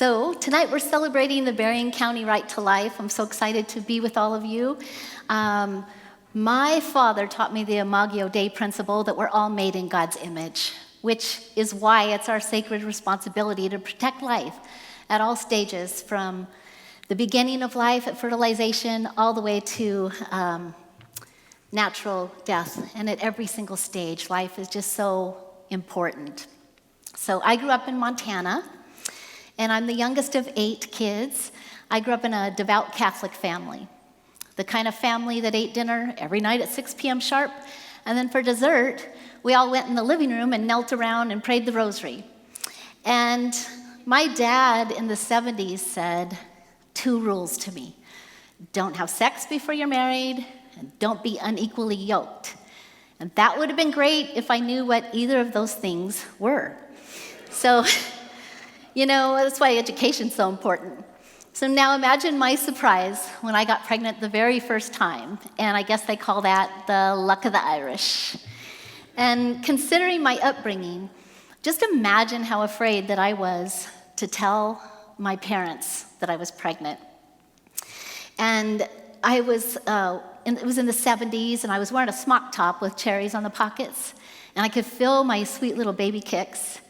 So tonight we're celebrating the Berrien County Right to Life. I'm so excited to be with all of you. My father taught me the Imago Dei principle that we're all made in God's image, which is why it's our sacred responsibility to protect life at all stages, from the beginning of life at fertilization all the way to natural death. And at every single stage, life is just so important. So I grew up in Montana, and I'm the youngest of 8 kids. I grew up in a devout Catholic family, the kind of family that ate dinner every night at 6 p.m. sharp, and then for dessert, we all went in the living room and knelt around and prayed the rosary. And my dad in the 70s said 2 rules to me: don't have sex before you're married, and don't be unequally yoked. And that would have been great if I knew what either of those things were. So, that's why education's so important. So now imagine my surprise when I got pregnant the very first time, and I guess they call that the luck of the Irish. And considering my upbringing, just imagine how afraid that I was to tell my parents that I was pregnant. And it was in the 70s, and I was wearing a smock top with cherries on the pockets, and I could feel my sweet little baby kicks.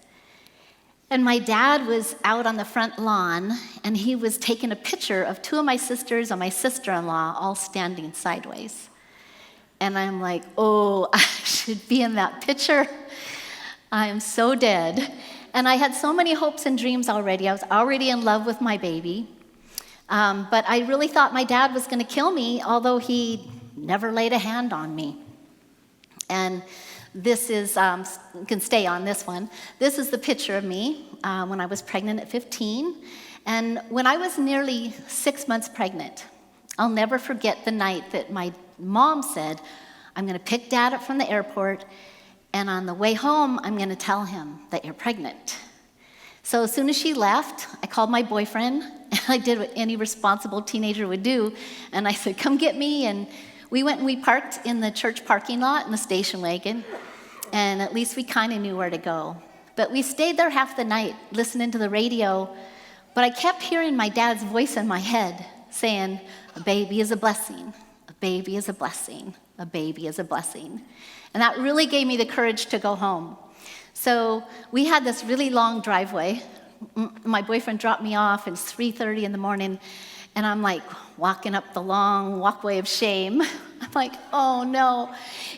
And my dad was out on the front lawn, and he was taking a picture of 2 of my sisters and my sister-in-law all standing sideways. And I'm like, oh, I should be in that picture. I am so dead. And I had so many hopes and dreams already. I was already in love with my baby. But I really thought my dad was going to kill me, although he never laid a hand on me. And this is, you can stay on this one. This is the picture of me when I was pregnant at 15. And when I was nearly 6 months pregnant, I'll never forget the night that my mom said, I'm going to pick Dad up from the airport, and on the way home, I'm going to tell him that you're pregnant. So as soon as she left, I called my boyfriend, and I did what any responsible teenager would do, and I said, come get me. And we went and we parked in the church parking lot in the station wagon, and at least we kind of knew where to go. But we stayed there half the night listening to the radio, but I kept hearing my dad's voice in my head saying, a baby is a blessing, a baby is a blessing, a baby is a blessing. And that really gave me the courage to go home. So we had this really long driveway. My boyfriend dropped me off, and it's 3:30 in the morning, and I'm like walking up the long walkway of shame. I'm like, oh no.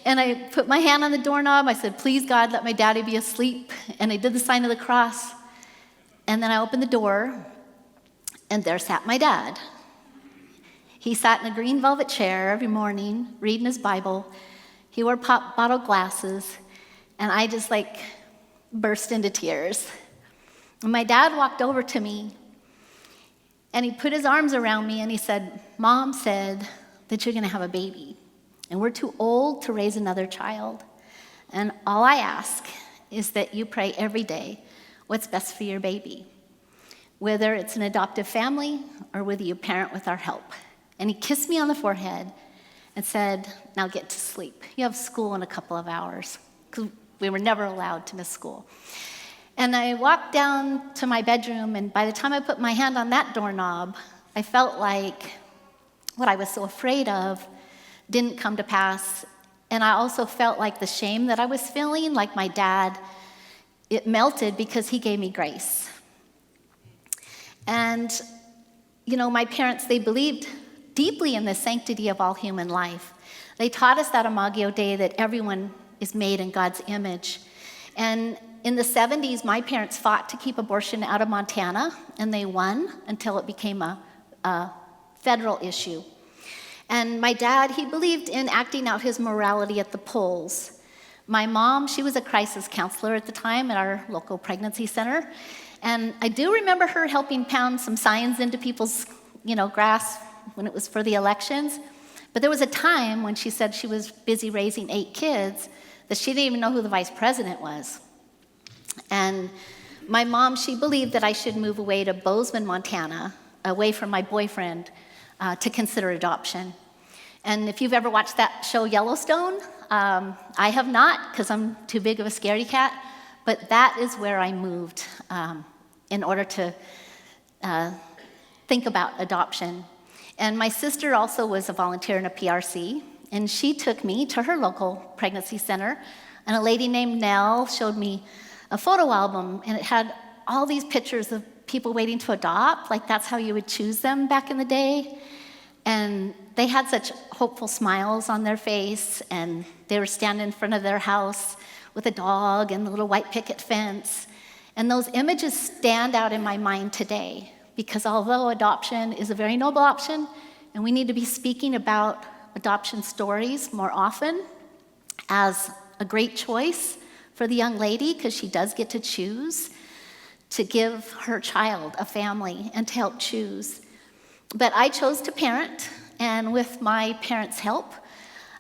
And I put my hand on the doorknob. I said, please God, let my daddy be asleep. And I did the sign of the cross. And then I opened the door, and there sat my dad. He sat in a green velvet chair every morning, reading his Bible. He wore pop bottle glasses, and I just burst into tears. And my dad walked over to me, and he put his arms around me, and he said, Mom said that you're going to have a baby, and we're too old to raise another child. And all I ask is that you pray every day what's best for your baby, whether it's an adoptive family or whether you parent with our help. And he kissed me on the forehead and said, now get to sleep. You have school in a couple of hours, because we were never allowed to miss school. And I walked down to my bedroom, and by the time I put my hand on that doorknob, I felt like what I was so afraid of didn't come to pass. And I also felt like the shame that I was feeling, like my dad, it melted because he gave me grace. And, my parents, they believed deeply in the sanctity of all human life. They taught us that Imago Dei, that everyone is made in God's image. And in the 70s, my parents fought to keep abortion out of Montana, and they won until it became a federal issue. And my dad, he believed in acting out his morality at the polls. My mom, she was a crisis counselor at the time at our local pregnancy center. And I do remember her helping pound some signs into people's, grass when it was for the elections. But there was a time when she said she was busy raising 8 kids that she didn't even know who the vice president was. And my mom, she believed that I should move away to Bozeman, Montana, away from my boyfriend, to consider adoption. And if you've ever watched that show Yellowstone, I have not, because I'm too big of a scaredy cat, but that is where I moved in order to think about adoption. And my sister also was a volunteer in a PRC, and she took me to her local pregnancy center, and a lady named Nell showed me a photo album, and it had all these pictures of people waiting to adopt, like that's how you would choose them back in the day. And they had such hopeful smiles on their face, and they were standing in front of their house with a dog and the little white picket fence. And those images stand out in my mind today, because although adoption is a very noble option, and we need to be speaking about adoption stories more often as a great choice for the young lady, because she does get to choose to give her child a family and to help choose. But I chose to parent, and with my parents' help,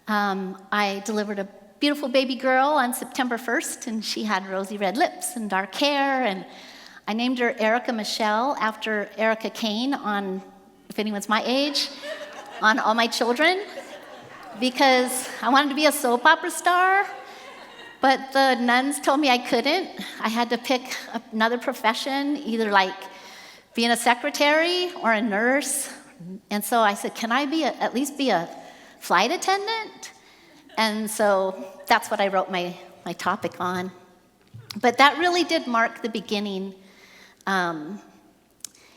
I delivered a beautiful baby girl on September 1st, and she had rosy red lips and dark hair, and I named her Erica Michelle after Erica Kane on, if anyone's my age, on All My Children, because I wanted to be a soap opera star, but the nuns told me I couldn't. I had to pick another profession, either like being a secretary or a nurse. And so I said, can I at least be a flight attendant? And so that's what I wrote my topic on. But that really did mark the beginning. And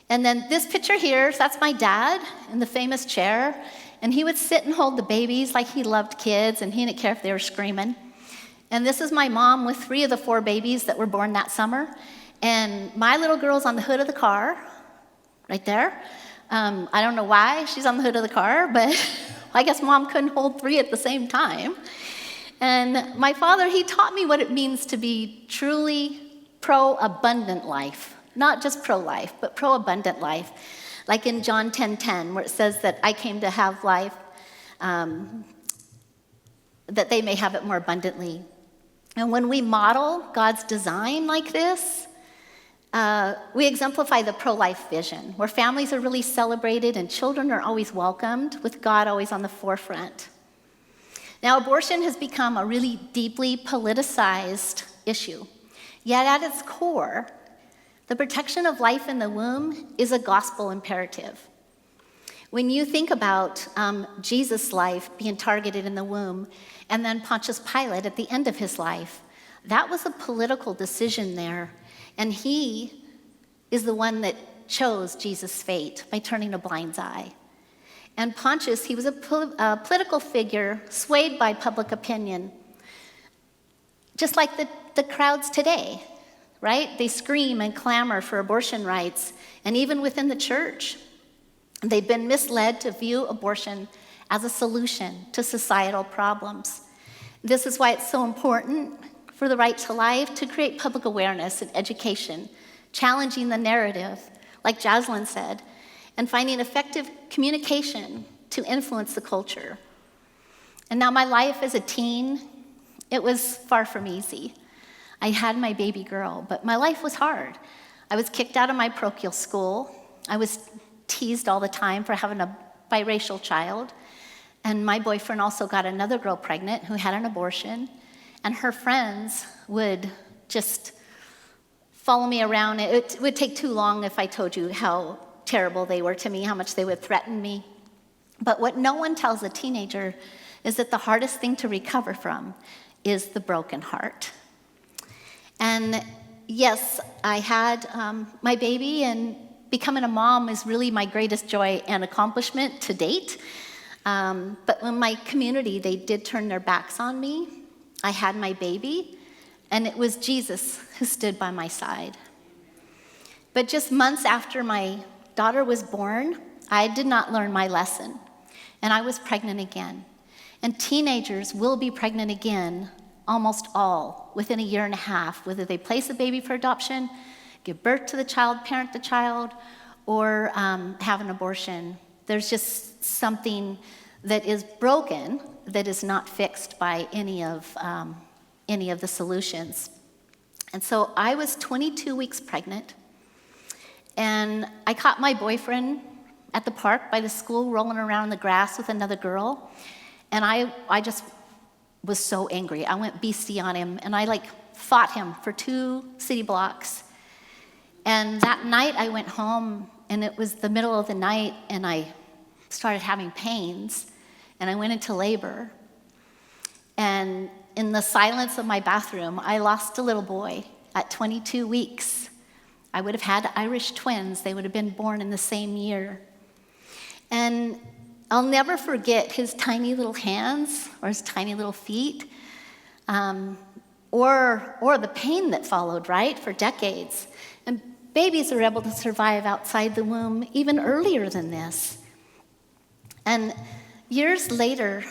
then this picture here, that's my dad in the famous chair. And he would sit and hold the babies like he loved kids, and he didn't care if they were screaming. And this is my mom with 3 of the 4 babies that were born that summer. And my little girl's on the hood of the car, right there. I don't know why she's on the hood of the car, but I guess mom couldn't hold 3 at the same time. And my father, he taught me what it means to be truly pro-abundant life. Not just pro-life, but pro-abundant life. Like in John 10:10, where it says that I came to have life, that they may have it more abundantly. And when we model God's design like this, we exemplify the pro-life vision, where families are really celebrated and children are always welcomed, with God always on the forefront. Now, abortion has become a really deeply politicized issue. Yet at its core, the protection of life in the womb is a gospel imperative. When you think about Jesus' life being targeted in the womb, and then Pontius Pilate at the end of his life, that was a political decision there. And he is the one that chose Jesus' fate by turning a blind eye. And Pontius, he was a political figure swayed by public opinion, just like the crowds today, right? They scream and clamor for abortion rights, and even within the church, they've been misled to view abortion as a solution to societal problems. This is why it's so important for the right to life to create public awareness and education, challenging the narrative, like Jaslyn said, and finding effective communication to influence the culture. And now my life as a teen, it was far from easy. I had my baby girl, but my life was hard. I was kicked out of my parochial school. I was teased all the time for having a biracial child. And my boyfriend also got another girl pregnant who had an abortion. And her friends would just follow me around. It would take too long if I told you how terrible they were to me, how much they would threaten me. But what no one tells a teenager is that the hardest thing to recover from is the broken heart. And yes, I had my baby, and becoming a mom is really my greatest joy and accomplishment to date. But when my community, they did turn their backs on me, I had my baby, and it was Jesus who stood by my side. But just months after my daughter was born, I did not learn my lesson, and I was pregnant again. And teenagers will be pregnant again, almost all, within a year and a half, whether they place a baby for adoption, give birth to the child, parent the child, or have an abortion. There's just something that is broken that is not fixed by any of the solutions. And so I was 22 weeks pregnant, and I caught my boyfriend at the park by the school rolling around in the grass with another girl, and I just was so angry. I went beastie on him, and I fought him for 2 city blocks. And that night I went home, and it was the middle of the night, and I started having pains, and I went into labor. And in the silence of my bathroom, I lost a little boy at 22 weeks. I would have had Irish twins. They would have been born in the same year. And I'll never forget his tiny little hands or his tiny little feet, or the pain that followed, right, for decades. And babies are able to survive outside the womb even earlier than this. And years later,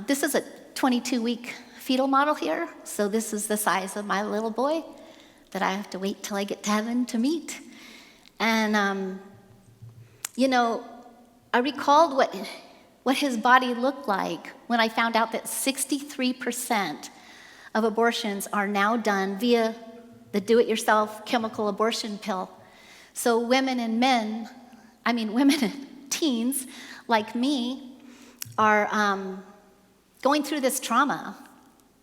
this is a 22-week fetal model here, so this is the size of my little boy that I have to wait till I get to heaven to meet. And, I recalled what his body looked like when I found out that 63% of abortions are now done via the do-it-yourself chemical abortion pill. So women and teens like me are going through this trauma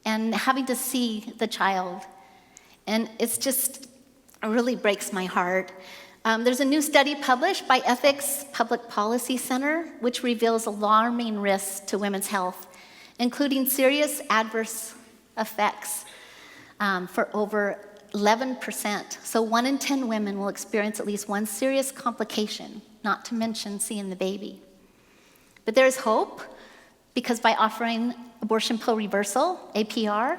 and having to see the child. And it really breaks my heart. There's a new study published by Ethics Public Policy Center, which reveals alarming risks to women's health, including serious adverse effects for over 11%. So 1 in 10 women will experience at least one serious complication, not to mention seeing the baby. But there's hope, because by offering abortion pill reversal, APR,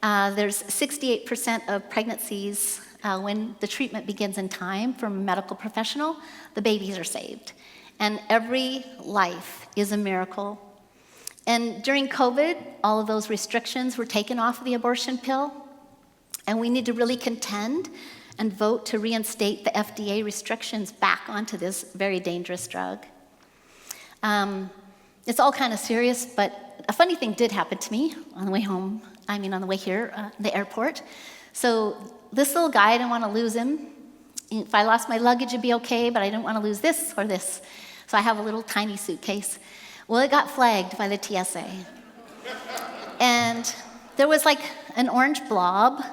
there's 68% of pregnancies when the treatment begins in time from a medical professional, the babies are saved. And every life is a miracle. And during COVID, all of those restrictions were taken off of the abortion pill. And we need to really contend and vote to reinstate the FDA restrictions back onto this very dangerous drug. It's all kind of serious, but a funny thing did happen to me on the way home. on the way here, the airport. So this little guy, I didn't want to lose him. If I lost my luggage, it'd be okay, but I didn't want to lose this or this. So I have a little tiny suitcase. Well, it got flagged by the TSA. And there was like an orange blob,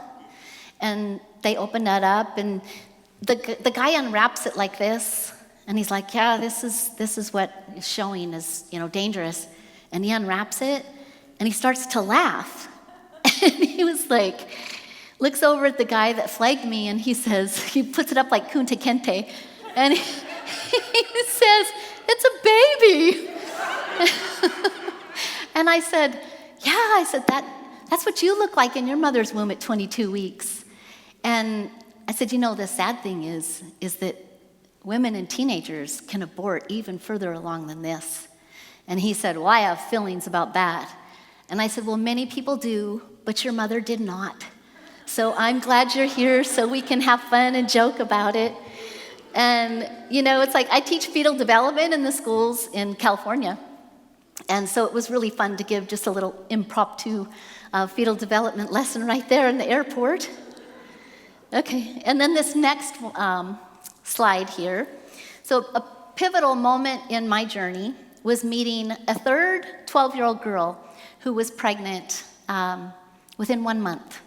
and they opened that up, and the guy unwraps it like this, and he's like, yeah, this is what is showing is, dangerous. And he unwraps it, and he starts to laugh. And he was like, looks over at the guy that flagged me, and he says, he puts it up like Kunta Kinte, and he says, it's a baby. And I said, yeah, that's what you look like in your mother's womb at 22 weeks. And I said, the sad thing is that women and teenagers can abort even further along than this. And he said, well, I have feelings about that. And I said, well, many people do, but your mother did not. So I'm glad you're here so we can have fun and joke about it. And, it's like I teach fetal development in the schools in California. And so it was really fun to give just a little impromptu fetal development lesson right there in the airport. Okay, and then this next slide here. So a pivotal moment in my journey was meeting a third 12-year-old girl who was pregnant within 1 month.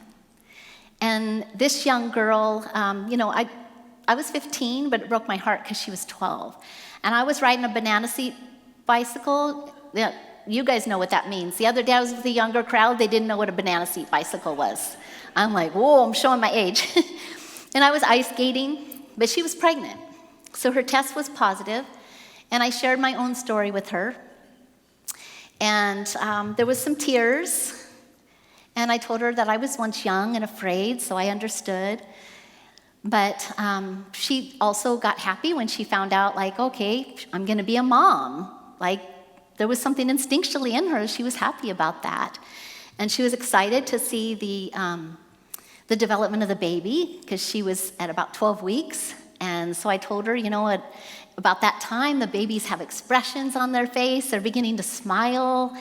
And this young girl, I was 15, but it broke my heart because she was 12. And I was riding a banana seat bicycle. Yeah, you guys know what that means. The other day I was with a younger crowd. They didn't know what a banana seat bicycle was. I'm like, whoa, I'm showing my age. And I was ice skating, but she was pregnant. So her test was positive, and I shared my own story with her. And there was some tears, and I told her that I was once young and afraid, so I understood. But she also got happy when she found out, okay, I'm going to be a mom. There was something instinctually in her. She was happy about that. And she was excited to see the development of the baby, because she was at about 12 weeks. And so I told her, about that time, the babies have expressions on their face. They're beginning to smile.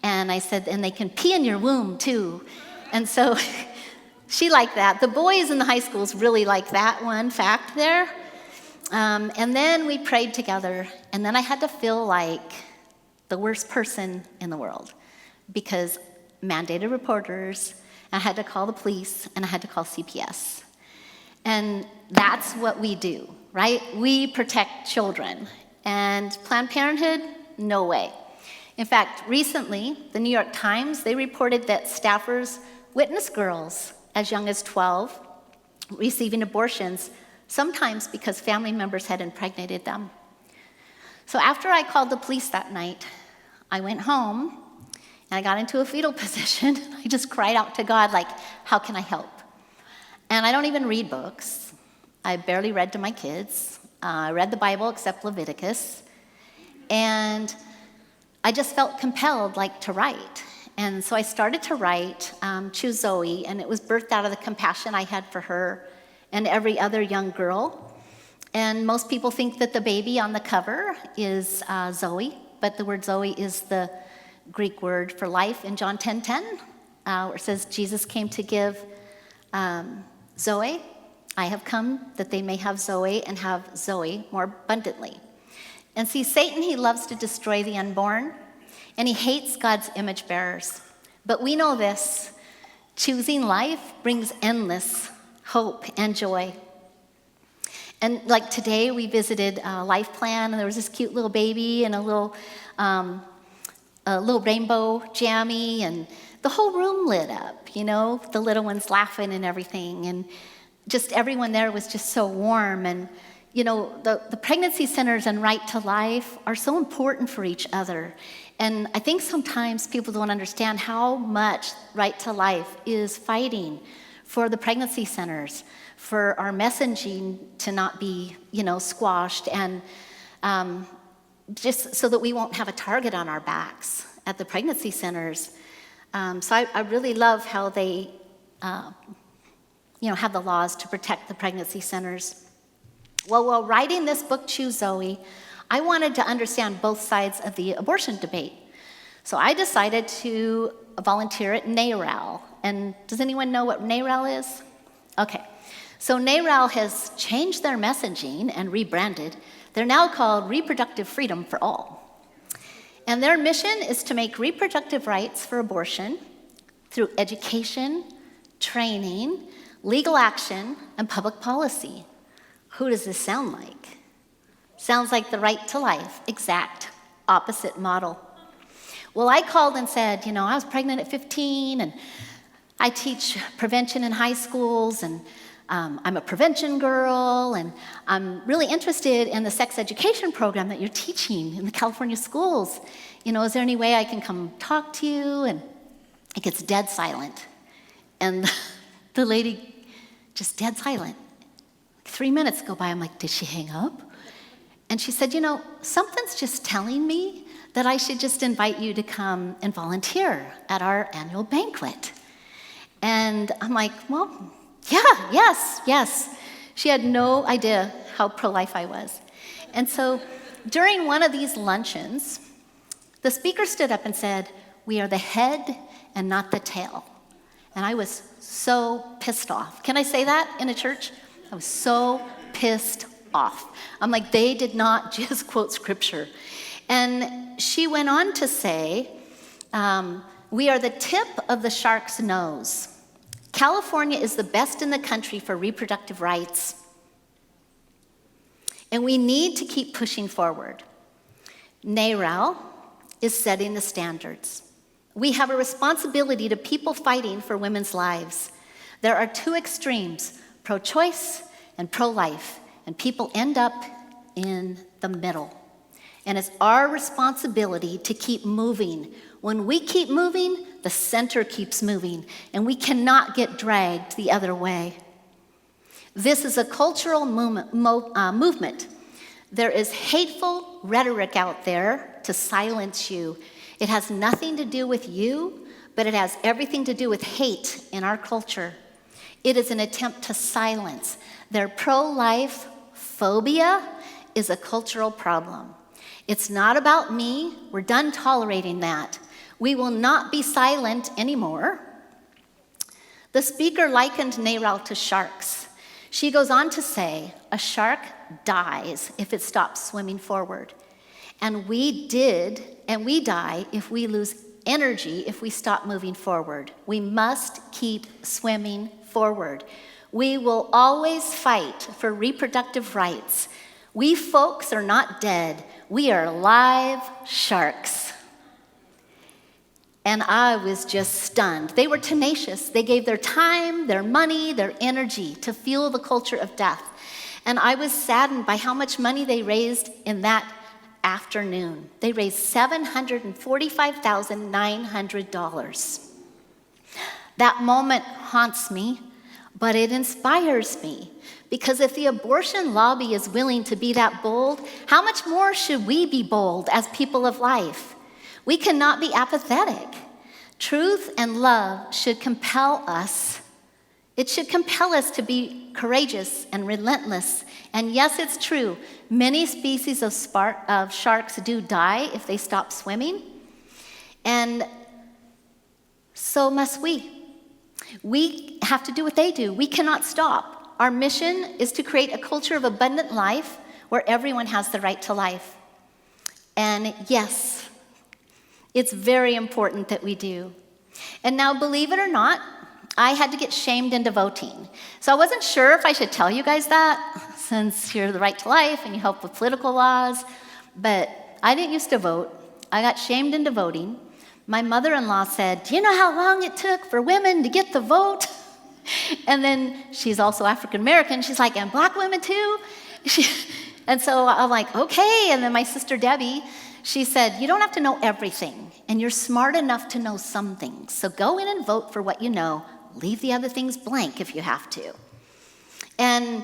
And I said, and they can pee in your womb, too. And so she liked that. The boys in the high schools really like that one fact there. And then we prayed together. And then I had to feel like the worst person in the world, because mandated reporters, I had to call the police, and I had to call CPS. And that's what we do. right? We protect children. And Planned Parenthood, no way. In fact, recently, the New York Times, they reported that staffers witnessed girls as young as 12 receiving abortions, sometimes because family members had impregnated them. So after I called the police that night, I went home and I got into a fetal position. I just cried out to God, like, how can I help? And I don't even read books. I barely read to my kids. I read the Bible except Leviticus. And I just felt compelled, like, to write. And so I started to write Choose Zoe, and it was birthed out of the compassion I had for her and every other young girl. And most people think that the baby on the cover is Zoe, but the word Zoe is the Greek word for life in John 10:10, where it says Jesus came to give Zoe. I have come that they may have Zoe and have Zoe more abundantly. And see, Satan, he loves to destroy the unborn, and he hates God's image bearers. But we know this: choosing life brings endless hope and joy. And like today, we visited Life Plan, and there was this cute little baby and a little rainbow jammy, and the whole room lit up, you know, the little ones laughing and everything. And just everyone there was just so warm. And, you know, the pregnancy centers and Right to Life are so important for each other. And I think sometimes people don't understand how much Right to Life is fighting for the pregnancy centers, for our messaging to not be, you know, squashed, and just so that we won't have a target on our backs at the pregnancy centers. So I really love how they, have the laws to protect the pregnancy centers. Well, while writing this book, Choose Zoe, I wanted to understand both sides of the abortion debate. So I decided to volunteer at NARAL. And does anyone know what NARAL is? Okay. So NARAL has changed their messaging and rebranded. They're now called Reproductive Freedom for All. And their mission is to make reproductive rights for abortion through education, training, legal action, and public policy. Who does this sound like? Sounds like the Right to Life, exact opposite model. Well, I called and said, I was pregnant at 15, and I teach prevention in high schools, and I'm a prevention girl, and I'm really interested in the sex education program that you're teaching in the California schools. Is there any way I can come talk to you? And it gets dead silent. And the lady just dead silent. 3 minutes go by, I'm like, did she hang up? And she said, something's just telling me that I should just invite you to come and volunteer at our annual banquet. And I'm like, well, yeah, yes. She had no idea how pro-life I was. And so during one of these luncheons, the speaker stood up and said, we are the head and not the tail. And I was so pissed off. Can I say that in a church? I was so pissed off. I'm like, they did not just quote scripture. And she went on to say, we are the tip of the shark's nose. California is the best in the country for reproductive rights. And we need to keep pushing forward. NARAL is setting the standards. We have a responsibility to people fighting for women's lives. There are two extremes, pro-choice and pro-life, and people end up in the middle. And it's our responsibility to keep moving. When we keep moving, the center keeps moving, and we cannot get dragged the other way. This is a cultural movement. There is hateful rhetoric out there to silence you. It has nothing to do with you, but it has everything to do with hate in our culture. It is an attempt to silence. Their pro-life phobia is a cultural problem. It's not about me. We're done tolerating that. We will not be silent anymore. The speaker likened NARAL to sharks. She goes on to say, a shark dies if it stops swimming forward. And we die if we lose energy if we stop moving forward. We must keep swimming forward. We will always fight for reproductive rights. We folks are not dead. We are live sharks. And I was just stunned. They were tenacious. They gave their time, their money, their energy to fuel the culture of death. And I was saddened by how much money they raised in that afternoon. They raised $745,900. That moment haunts me, but it inspires me. Because if the abortion lobby is willing to be that bold, how much more should we be bold as people of life? We cannot be apathetic. Truth and love should compel us. It should compel us to be courageous and relentless. And yes, it's true. Many species of sharks do die if they stop swimming. And so must we. We have to do what they do. We cannot stop. Our mission is to create a culture of abundant life where everyone has the right to life. And yes, it's very important that we do. And now, believe it or not, I had to get shamed into voting. So I wasn't sure if I should tell you guys that, since you're the right to life and you help with political laws. But I didn't used to vote. I got shamed into voting. My mother-in-law said, "Do you know how long it took for women to get the vote?" And then she's also African-American. She's like, "And black women too?" And so I'm like, okay. And then my sister Debbie, she said, "You don't have to know everything, and you're smart enough to know some things. So go in and vote for what you know. Leave the other things blank if you have to." And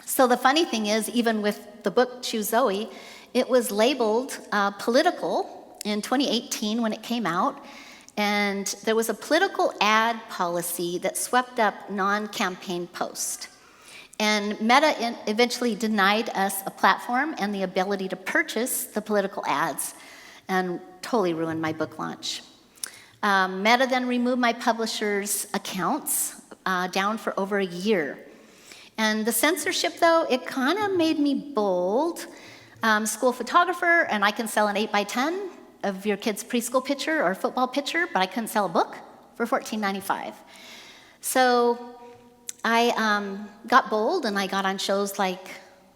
so the funny thing is, even with the book Choose Zoe, it was labeled political in 2018 when it came out. And there was a political ad policy that swept up non-campaign posts. And Meta eventually denied us a platform and the ability to purchase the political ads, and totally ruined my book launch. Meta then removed my publisher's accounts down for over a year. And the censorship, though, it kind of made me bold. School photographer, and I can sell an 8x10 of your kid's preschool picture or football picture, but I couldn't sell a book for $14.95. So I got bold, and I got on shows like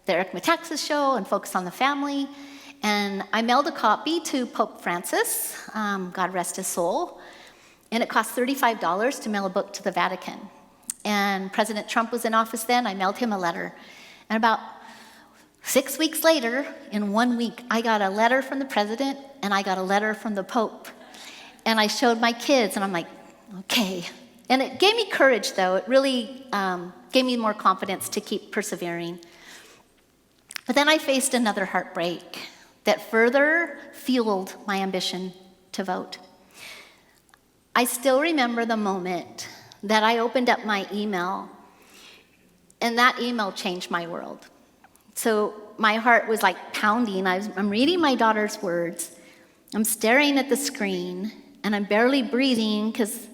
the Eric Metaxas Show and Focus on the Family. And I mailed a copy to Pope Francis, God rest his soul. And it cost $35 to mail a book to the Vatican. And President Trump was in office then. I mailed him a letter. And about 6 weeks later, in 1 week, I got a letter from the president, and I got a letter from the Pope. And I showed my kids, and I'm like, okay. And it gave me courage, though. It really gave me more confidence to keep persevering. But then I faced another heartbreak that further fueled my ambition to vote. I still remember the moment that I opened up my email, and that email changed my world. So my heart was like pounding. I'm reading my daughter's words. I'm staring at the screen, and I'm barely breathing because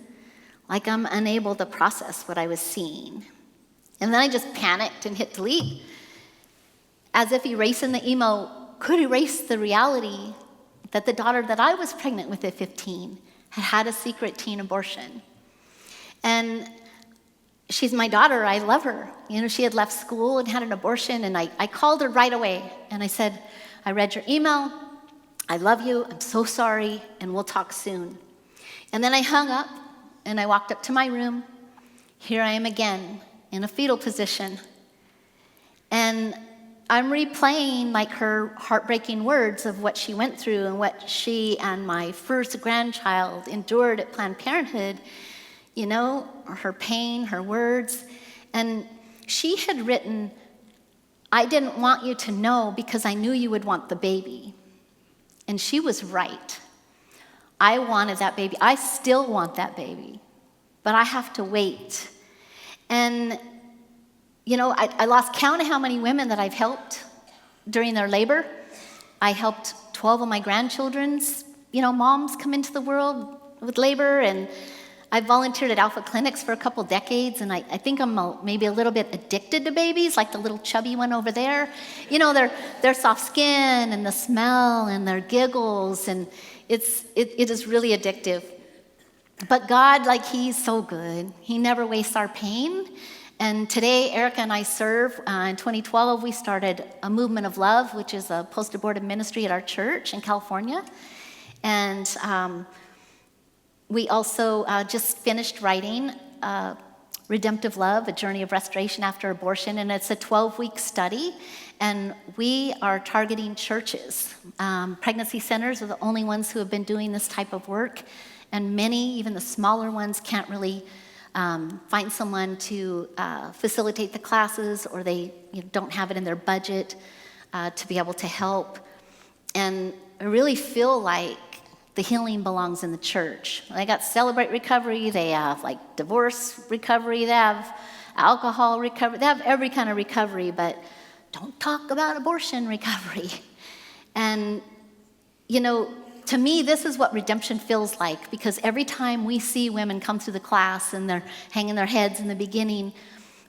like I'm unable to process what I was seeing. And then I just panicked and hit delete, as if erasing the email could erase the reality that the daughter that I was pregnant with at 15 had had a secret teen abortion. And she's my daughter. I love her. You know, she had left school and had an abortion, and I called her right away, and I said, "I read your email. I love you. I'm so sorry, and we'll talk soon." And then I hung up, and I walked up to my room. Here I am again in a fetal position. And I'm replaying like her heartbreaking words of what she went through and what she and my first grandchild endured at Planned Parenthood. You know, her pain, her words. And she had written, "I didn't want you to know because I knew you would want the baby." And she was right. I wanted that baby. I still want that baby. But I have to wait. And, you know, I lost count of how many women that I've helped during their labor. I helped 12 of my grandchildren's, moms come into the world with labor, and I volunteered at Alpha Clinics for a couple decades, and I think I'm maybe a little bit addicted to babies, like the little chubby one over there. You know, their soft skin and the smell and their giggles, and it is really addictive. But God, like, He's so good. He never wastes our pain, And today, Erica and I serve. In 2012, we started a Movement of Love, which is a post-abortive ministry at our church in California. And we also just finished writing Redemptive Love, A Journey of Restoration After Abortion, and it's a 12-week study, and we are targeting churches. Pregnancy centers are the only ones who have been doing this type of work, and many, even the smaller ones, can't really find someone to facilitate the classes, or they don't have it in their budget to be able to help. And I really feel like the healing belongs in the church. They got Celebrate Recovery, they have like divorce recovery, they have alcohol recovery, they have every kind of recovery, but don't talk about abortion recovery. And, to me, this is what redemption feels like, because every time we see women come through the class and they're hanging their heads in the beginning,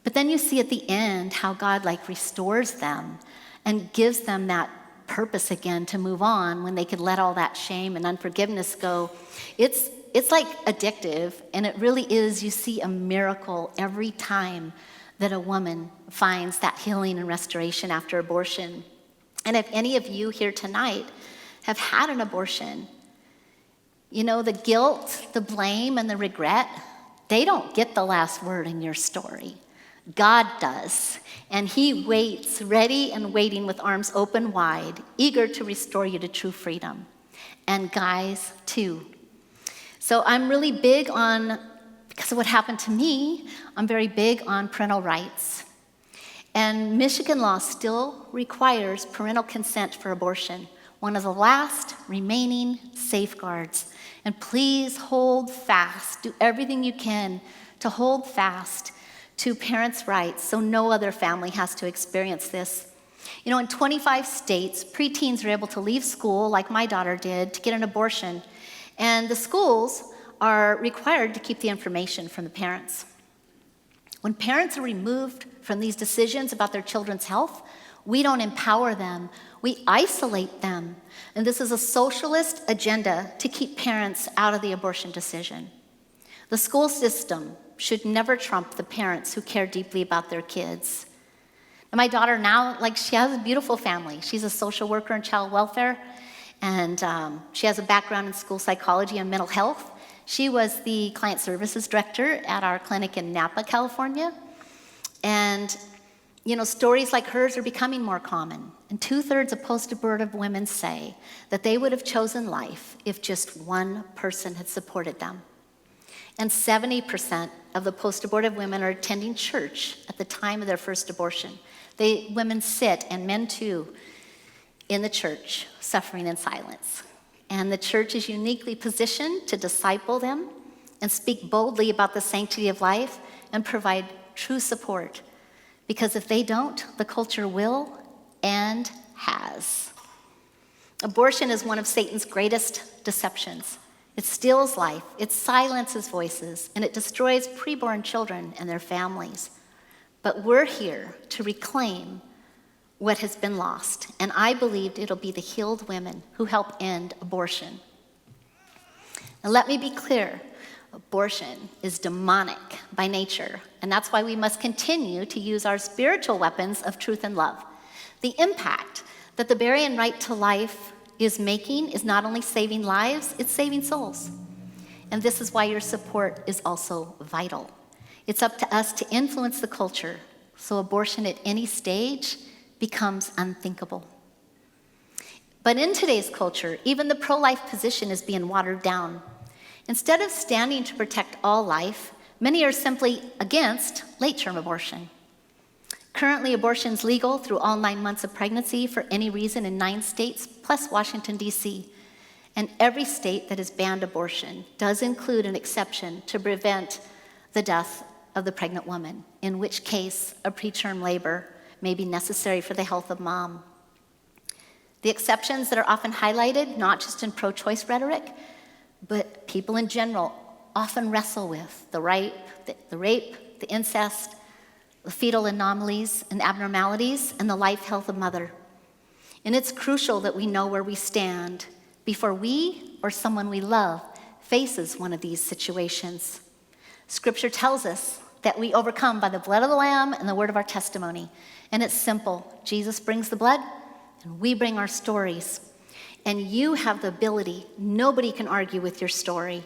but then you see at the end how God restores them and gives them that purpose again to move on when they could let all that shame and unforgiveness go. It's like addictive, and it really is. You see a miracle every time that a woman finds that healing and restoration after abortion. And if any of you here tonight have had an abortion, the guilt, the blame, and the regret, they don't get the last word in your story. God does, and he waits, ready and waiting with arms open wide, eager to restore you to true freedom. And guys, too. So I'm really big on, because of what happened to me, I'm very big on parental rights. And Michigan law still requires parental consent for abortion, one of the last remaining safeguards. And please hold fast, do everything you can to hold fast to parents' rights so no other family has to experience this. In 25 states, preteens are able to leave school, like my daughter did, to get an abortion. And the schools are required to keep the information from the parents. When parents are removed from these decisions about their children's health, we don't empower them, we isolate them. And this is a socialist agenda to keep parents out of the abortion decision. The school system should never trump the parents who care deeply about their kids. And my daughter now, she has a beautiful family. She's a social worker in child welfare, and she has a background in school psychology and mental health. She was the client services director at our clinic in Napa, California. And, stories like hers are becoming more common. And 2/3 of post-abortive women say that they would have chosen life if just one person had supported them. And 70% of the post-abortive women are attending church at the time of their first abortion. Women sit, and men too, in the church, suffering in silence. And the church is uniquely positioned to disciple them and speak boldly about the sanctity of life and provide true support. Because if they don't, the culture will and has. Abortion is one of Satan's greatest deceptions. It steals life, it silences voices, and it destroys preborn children and their families. But we're here to reclaim what has been lost, and I believe it'll be the healed women who help end abortion. Now let me be clear, abortion is demonic by nature, and that's why we must continue to use our spiritual weapons of truth and love. The impact that the Berrien Right to Life is making is not only saving lives, it's saving souls. And this is why your support is also vital. It's up to us to influence the culture so abortion at any stage becomes unthinkable. But in today's culture, even the pro-life position is being watered down. Instead of standing to protect all life, many are simply against late-term abortion. Currently, abortion is legal through all 9 months of pregnancy for any reason in 9 states, plus Washington, D.C. And every state that has banned abortion does include an exception to prevent the death of the pregnant woman, in which case a preterm labor may be necessary for the health of mom. The exceptions that are often highlighted, not just in pro-choice rhetoric, but people in general often wrestle with the rape, the incest, the fetal anomalies and abnormalities, and the life health of mother. And it's crucial that we know where we stand before we or someone we love faces one of these situations. Scripture tells us that we overcome by the blood of the Lamb and the word of our testimony. And it's simple. Jesus brings the blood, and we bring our stories. And you have the ability, nobody can argue with your story.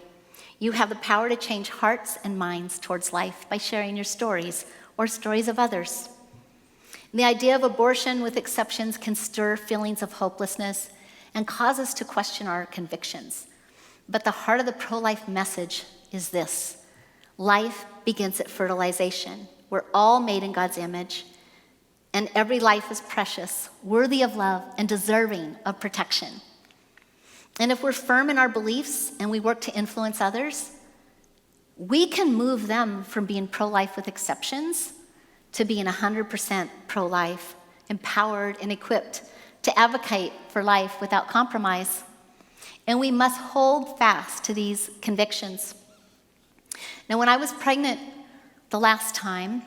You have the power to change hearts and minds towards life by sharing your stories or stories of others. And the idea of abortion with exceptions can stir feelings of hopelessness and cause us to question our convictions. But the heart of the pro-life message is this: life begins at fertilization. We're all made in God's image, and every life is precious, worthy of love, and deserving of protection. And if we're firm in our beliefs and we work to influence others, we can move them from being pro-life with exceptions to being 100% pro-life, empowered and equipped to advocate for life without compromise. And we must hold fast to these convictions. Now, when I was pregnant the last time,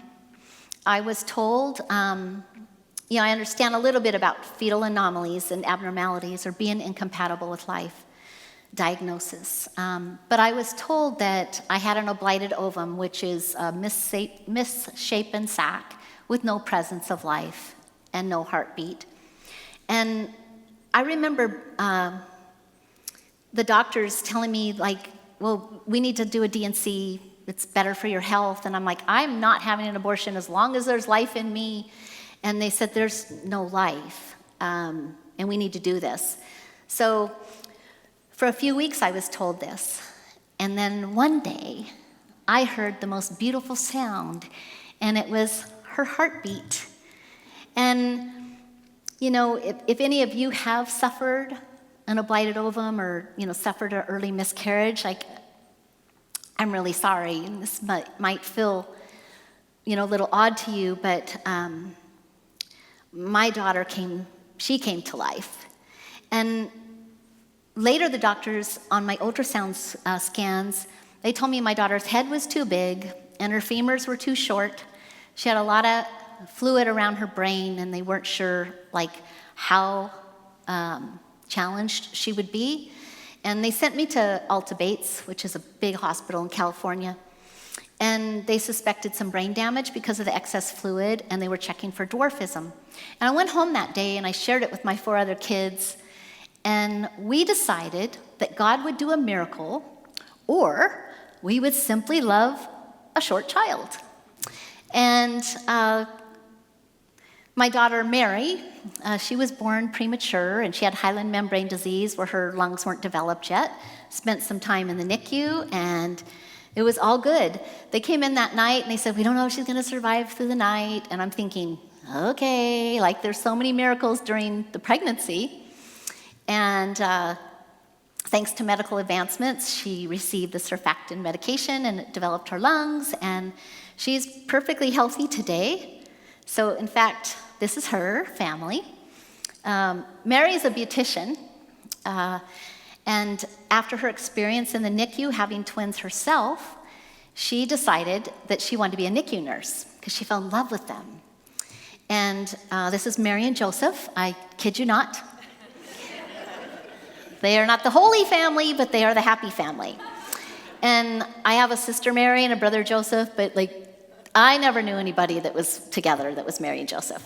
I was told, I understand a little bit about fetal anomalies and abnormalities or being incompatible with life diagnosis. But I was told that I had an oblighted ovum, which is a misshapen sac with no presence of life and no heartbeat. And I remember the doctors telling me, well, we need to do a D&C. It's better for your health. And I'm like, I'm not having an abortion as long as there's life in me. And they said, there's no life, and we need to do this. So for a few weeks, I was told this. And then one day, I heard the most beautiful sound, and it was her heartbeat. And, if any of you have suffered an oblighted ovum or, suffered an early miscarriage, I'm really sorry. And this might feel, a little odd to you, but my daughter came to life. And later, the doctors on my ultrasound scans, they told me my daughter's head was too big and her femurs were too short. She had a lot of fluid around her brain, and they weren't sure how challenged she would be. And they sent me to Alta Bates, which is a big hospital in California. And they suspected some brain damage because of the excess fluid, and they were checking for dwarfism. And I went home that day, and I shared it with my 4 other kids, and we decided that God would do a miracle, or we would simply love a short child. And my daughter, Mary, she was born premature, and she had hyaline membrane disease where her lungs weren't developed yet. Spent some time in the NICU, and it was all good. They came in that night, and they said, we don't know if she's going to survive through the night. And I'm thinking, okay, there's so many miracles during the pregnancy. And thanks to medical advancements, she received the surfactant medication, and it developed her lungs, and she's perfectly healthy today. So, in fact, this is her family. Mary is a beautician, and after her experience in the NICU, having twins herself, she decided that she wanted to be a NICU nurse because she fell in love with them. And this is Mary and Joseph. I kid you not. They are not the holy family, but they are the happy family. And I have a sister Mary and a brother Joseph, but I never knew anybody that was together that was Mary and Joseph.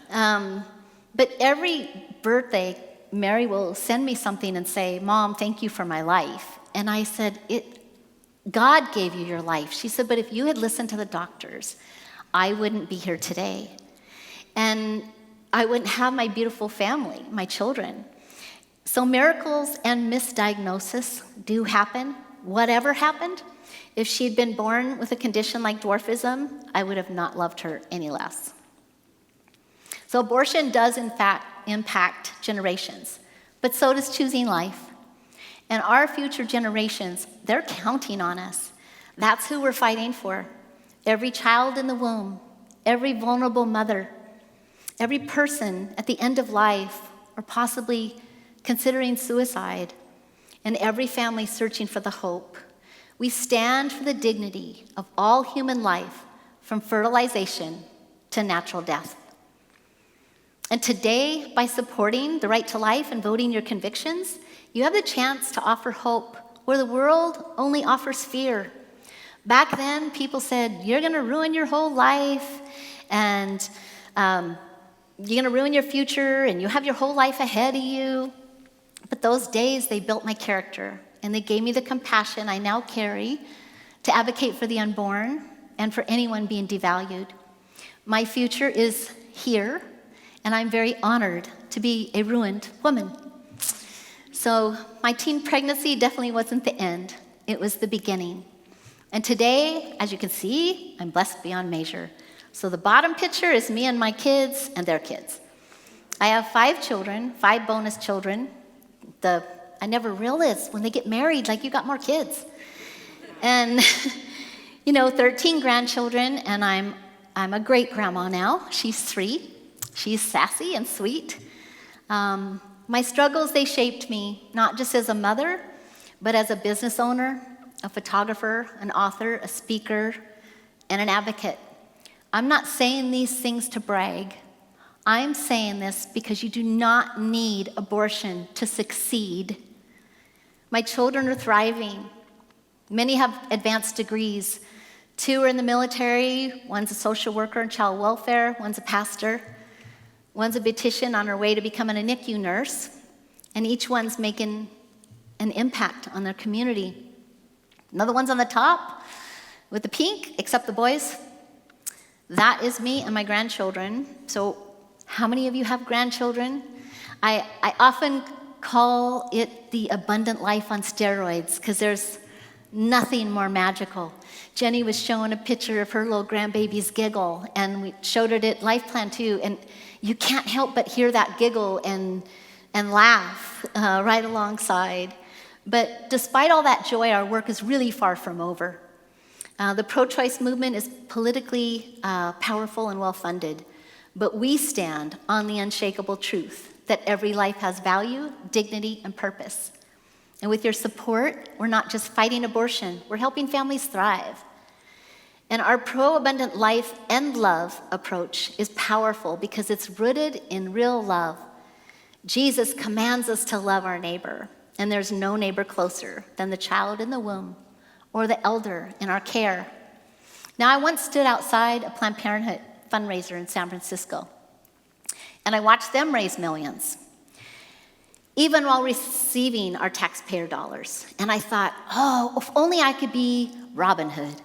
But every birthday, Mary will send me something and say, Mom, thank you for my life. And I said, God gave you your life. She said, but if you had listened to the doctors, I wouldn't be here today. And I wouldn't have my beautiful family, my children. So miracles and misdiagnosis do happen. Whatever happened, if she'd been born with a condition like dwarfism, I would have not loved her any less. So abortion does, in fact, impact generations, but so does choosing life. And our future generations, they're counting on us. That's who we're fighting for. Every child in the womb, every vulnerable mother, every person at the end of life, or possibly considering suicide, and every family searching for the hope. We stand for the dignity of all human life, from fertilization to natural death. And today, by supporting the right to life and voting your convictions, you have the chance to offer hope where the world only offers fear. Back then, people said, you're going to ruin your whole life, and you're going to ruin your future, and you have your whole life ahead of you. But those days, they built my character, and they gave me the compassion I now carry to advocate for the unborn and for anyone being devalued. My future is here, and I'm very honored to be a ruined woman. So my teen pregnancy definitely wasn't the end. It was the beginning. And today, as you can see, I'm blessed beyond measure. So the bottom picture is me and my kids and their kids. I have 5 children, 5 bonus children. I never realized when they get married, like, you got more kids. And 13 grandchildren, and I'm a great grandma now. She's 3. She's sassy and sweet. My struggles, they shaped me, not just as a mother, but as a business owner, a photographer, an author, a speaker, and an advocate. I'm not saying these things to brag. I'm saying this because you do not need abortion to succeed. My children are thriving. Many have advanced degrees. 2 are in the military. One's a social worker in child welfare. One's a pastor. One's a beautician on her way to becoming a NICU nurse. And each one's making an impact on their community. Another one's on the top with the pink, except the boys. That is me and my grandchildren. So how many of you have grandchildren? I often call it the abundant life on steroids, because there's nothing more magical. Jenny was showing a picture of her little grandbaby's giggle, and we showed it at Life Plan 2, and you can't help but hear that giggle and laugh right alongside. But despite all that joy, our work is really far from over. The pro-choice movement is politically powerful and well-funded, but we stand on the unshakable truth that every life has value, dignity, and purpose. And with your support, we're not just fighting abortion, we're helping families thrive. And our pro-abundant life and love approach is powerful because it's rooted in real love. Jesus commands us to love our neighbor, and there's no neighbor closer than the child in the womb or the elder in our care. Now, I once stood outside a Planned Parenthood fundraiser in San Francisco, and I watched them raise millions, even while receiving our taxpayer dollars. And I thought, oh, if only I could be Robin Hood,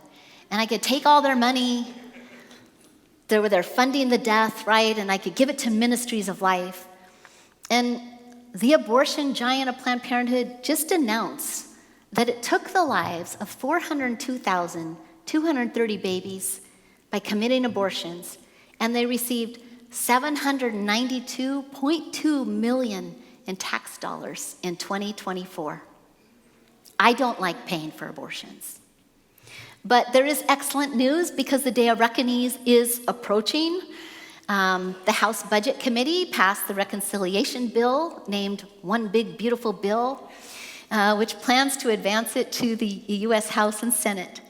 and I could take all their money, they're funding the death, right, and I could give it to Ministries of Life. And the abortion giant of Planned Parenthood just announced that it took the lives of 402,230 babies by committing abortions, and they received $792.2 million in tax dollars in 2024. I don't like paying for abortions. But there is excellent news because the day of reckoning is approaching. The House Budget Committee passed the reconciliation bill named One Big Beautiful Bill, which plans to advance it to the U.S. House and Senate.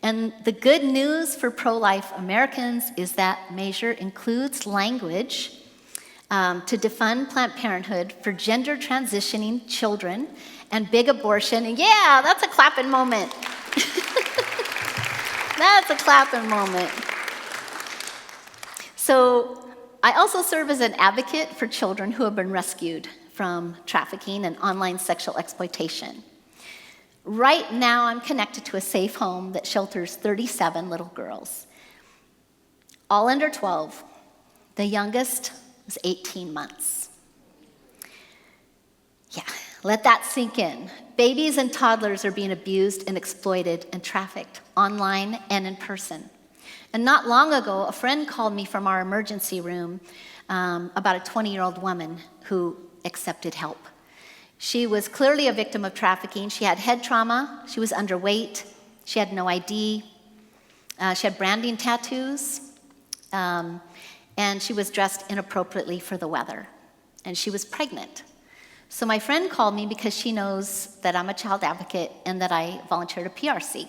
And the good news for pro-life Americans is that measure includes language to defund Planned Parenthood for gender transitioning children and big abortion. And yeah, that's a clapping moment. That's a clapping moment. So I also serve as an advocate for children who have been rescued from trafficking and online sexual exploitation. Right now, I'm connected to a safe home that shelters 37 little girls, all under 12. The youngest was 18 months. Yeah, let that sink in. Babies and toddlers are being abused and exploited and trafficked online and in person. And not long ago, a friend called me from our emergency room about a 20-year-old woman who accepted help. She was clearly a victim of trafficking. She had head trauma. She was underweight. She had no ID. She had branding tattoos. And she was dressed inappropriately for the weather. And she was pregnant. So my friend called me because she knows that I'm a child advocate and that I volunteered at PRC.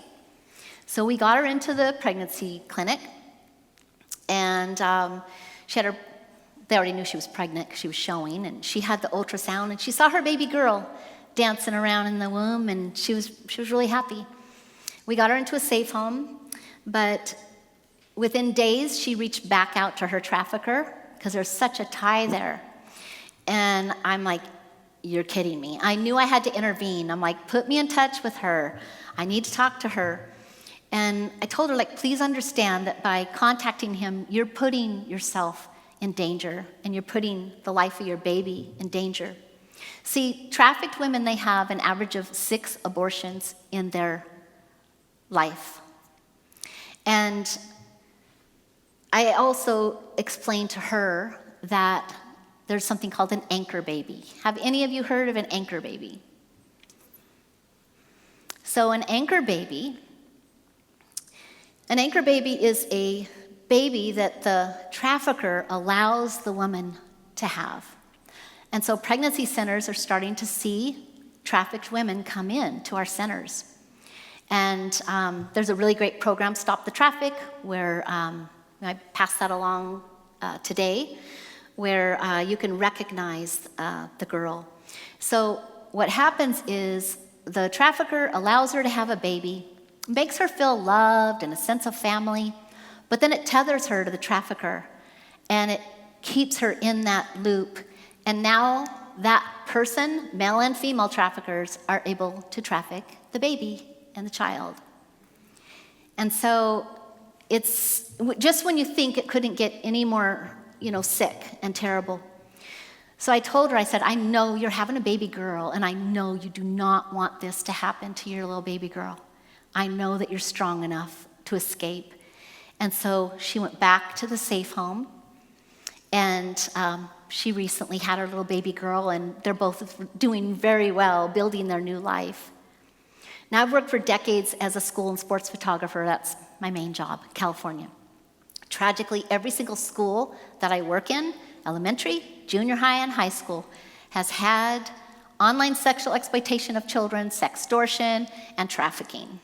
So we got her into the pregnancy clinic, and they already knew she was pregnant because she was showing, and she had the ultrasound, and she saw her baby girl dancing around in the womb, and she was really happy. We got her into a safe home, but within days, she reached back out to her trafficker because there's such a tie there. And I'm like, you're kidding me. I knew I had to intervene. I'm like, put me in touch with her. I need to talk to her. And I told her, like, please understand that by contacting him, you're putting yourself in danger, and you're putting the life of your baby in danger. See, trafficked women, they have an average of 6 abortions in their life. And I also explained to her that there's something called an anchor baby. Have any of you heard of an anchor baby? So an anchor baby is a baby that the trafficker allows the woman to have. And so pregnancy centers are starting to see trafficked women come in to our centers. And there's a really great program, Stop the Traffic, where I passed that along today, where you can recognize the girl. So what happens is the trafficker allows her to have a baby, makes her feel loved and a sense of family, but then it tethers her to the trafficker, and it keeps her in that loop. And now that person, male and female traffickers, are able to traffic the baby and the child. And so it's just when you think it couldn't get any more, sick and terrible. So I told her, I said, I know you're having a baby girl, and I know you do not want this to happen to your little baby girl. I know that you're strong enough to escape. And so she went back to the safe home, and she recently had her little baby girl, and they're both doing very well, building their new life. Now, I've worked for decades as a school and sports photographer. That's my main job, California. Tragically, every single school that I work in, elementary, junior high, and high school, has had online sexual exploitation of children, sextortion, and trafficking.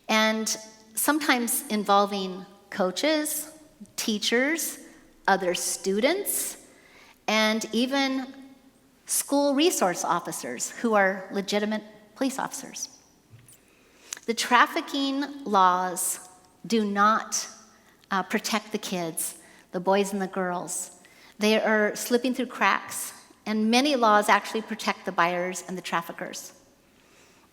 And sometimes involving coaches, teachers, other students, and even school resource officers who are legitimate police officers. The trafficking laws do not protect the kids, the boys and the girls. They are slipping through cracks, and many laws actually protect the buyers and the traffickers.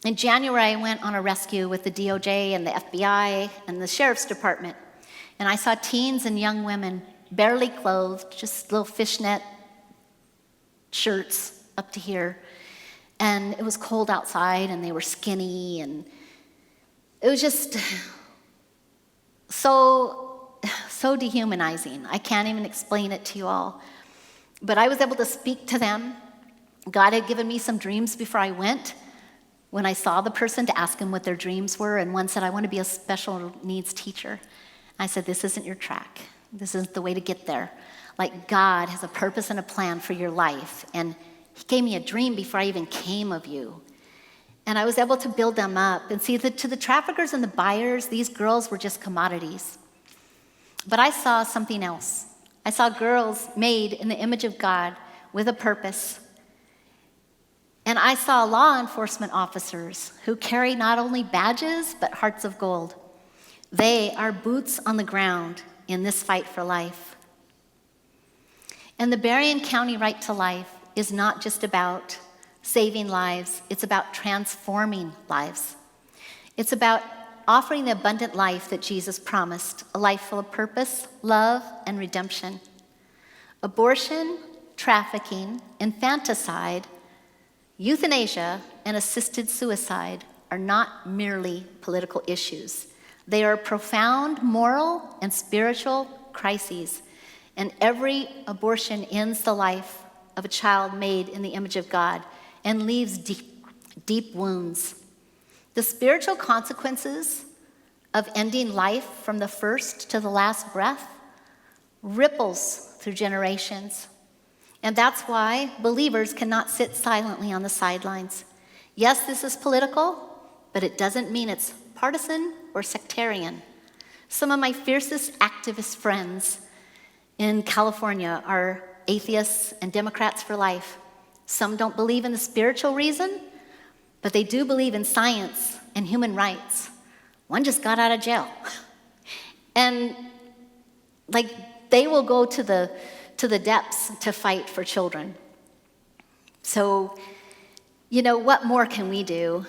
In January, I went on a rescue with the DOJ and the FBI and the Sheriff's Department, and I saw teens and young women barely clothed, just little fishnet shirts up to here, and it was cold outside, and they were skinny, and it was just so dehumanizing. I can't even explain it to you all. But I was able to speak to them. God had given me some dreams before I went, when I saw the person, to ask them what their dreams were, and one said, I want to be a special needs teacher. I said, this isn't your track. This isn't the way to get there. Like, God has a purpose and a plan for your life, and He gave me a dream before I even came of you. And I was able to build them up. And see, to the traffickers and the buyers, these girls were just commodities. But I saw something else. I saw girls made in the image of God with a purpose. And I saw law enforcement officers who carry not only badges, but hearts of gold. They are boots on the ground in this fight for life. And the Berrien County Right to Life is not just about saving lives, it's about transforming lives. It's about offering the abundant life that Jesus promised, a life full of purpose, love, and redemption. Abortion, trafficking, infanticide, euthanasia, and assisted suicide are not merely political issues. They are profound moral and spiritual crises, and every abortion ends the life of a child made in the image of God and leaves deep wounds. The spiritual consequences of ending life from the first to the last breath ripples through generations. And that's why believers cannot sit silently on the sidelines. Yes, this is political, but it doesn't mean it's partisan or sectarian. Some of my fiercest activist friends in California are atheists and Democrats for life. Some don't believe in the spiritual reason, but they do believe in science and human rights. One just got out of jail. And they will go to the depths to fight for children. So, what more can we do?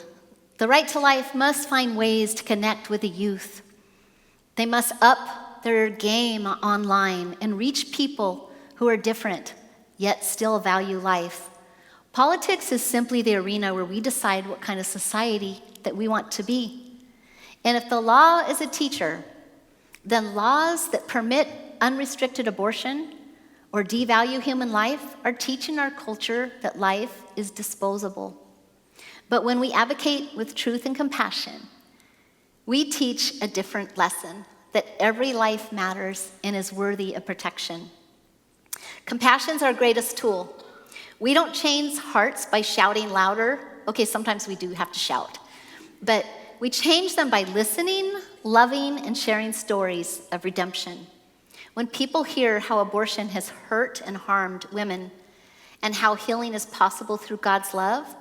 The Right to Life must find ways to connect with the youth. They must up their game online and reach people who are different, yet still value life. Politics is simply the arena where we decide what kind of society that we want to be. And if the law is a teacher, then laws that permit unrestricted abortion or devalue human life are teaching our culture that life is disposable. But when we advocate with truth and compassion, we teach a different lesson, that every life matters and is worthy of protection. Compassion's our greatest tool. We don't change hearts by shouting louder. Okay, sometimes we do have to shout. But we change them by listening, loving, and sharing stories of redemption. When people hear how abortion has hurt and harmed women and how healing is possible through God's love,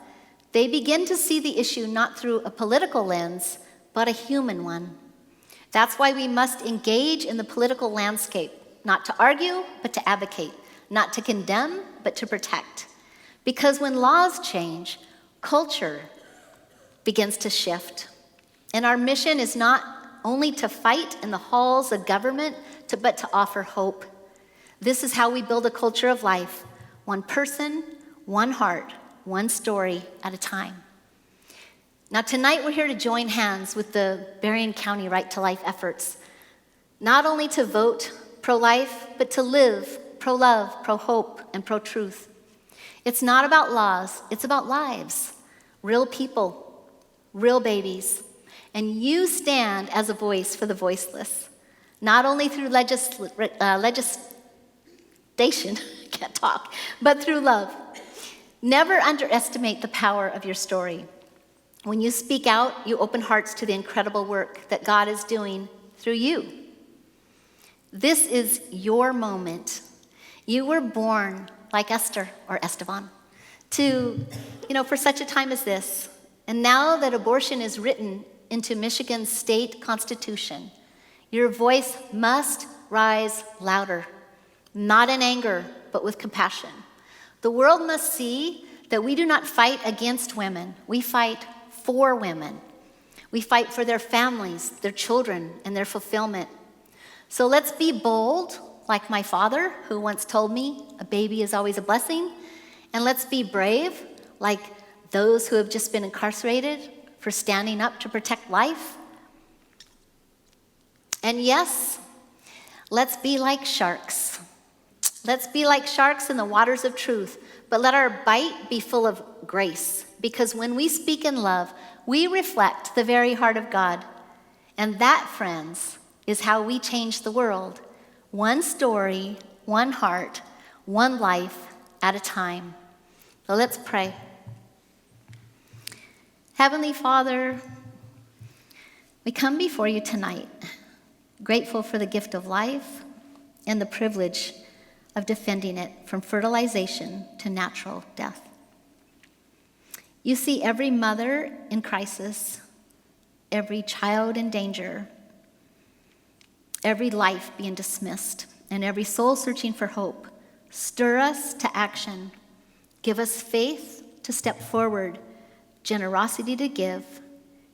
they begin to see the issue not through a political lens, but a human one. That's why we must engage in the political landscape, not to argue, but to advocate, not to condemn, but to protect. Because when laws change, culture begins to shift. And our mission is not only to fight in the halls of government, but to offer hope. This is how we build a culture of life, one person, one heart, one story at a time. Now tonight we're here to join hands with the Berrien County Right to Life efforts, not only to vote pro-life, but to live pro-love, pro-hope, and pro-truth. It's not about laws, it's about lives, real people, real babies. And you stand as a voice for the voiceless, not only through legislation, can't talk, but through love. Never underestimate the power of your story. When you speak out, you open hearts to the incredible work that God is doing through you. This is your moment. You were born like Esther or Esteban for such a time as this. And now that abortion is written into Michigan's state constitution, your voice must rise louder, not in anger, but with compassion. The world must see that we do not fight against women. We fight for women. We fight for their families, their children, and their fulfillment. So let's be bold, like my father, who once told me, a baby is always a blessing. And let's be brave, like those who have just been incarcerated for standing up to protect life. And yes, let's be like sharks. Let's be like sharks in the waters of truth, but let our bite be full of grace, because when we speak in love, we reflect the very heart of God. And that, friends, is how we change the world. One story, one heart, one life at a time. So let's pray. Heavenly Father, we come before you tonight, grateful for the gift of life and the privilege of defending it from fertilization to natural death. You see every mother in crisis, every child in danger, every life being dismissed, and every soul searching for hope. Stir us to action. Give us faith to step forward, generosity to give,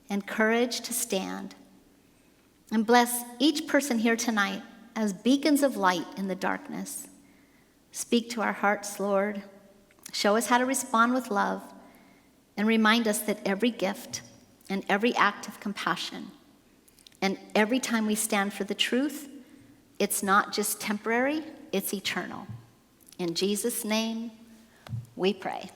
and courage to stand. And bless each person here tonight as beacons of light in the darkness. Speak to our hearts, Lord. Show us how to respond with love, and remind us that every gift and every act of compassion and every time we stand for the truth, it's not just temporary, it's eternal. In Jesus' name, we pray.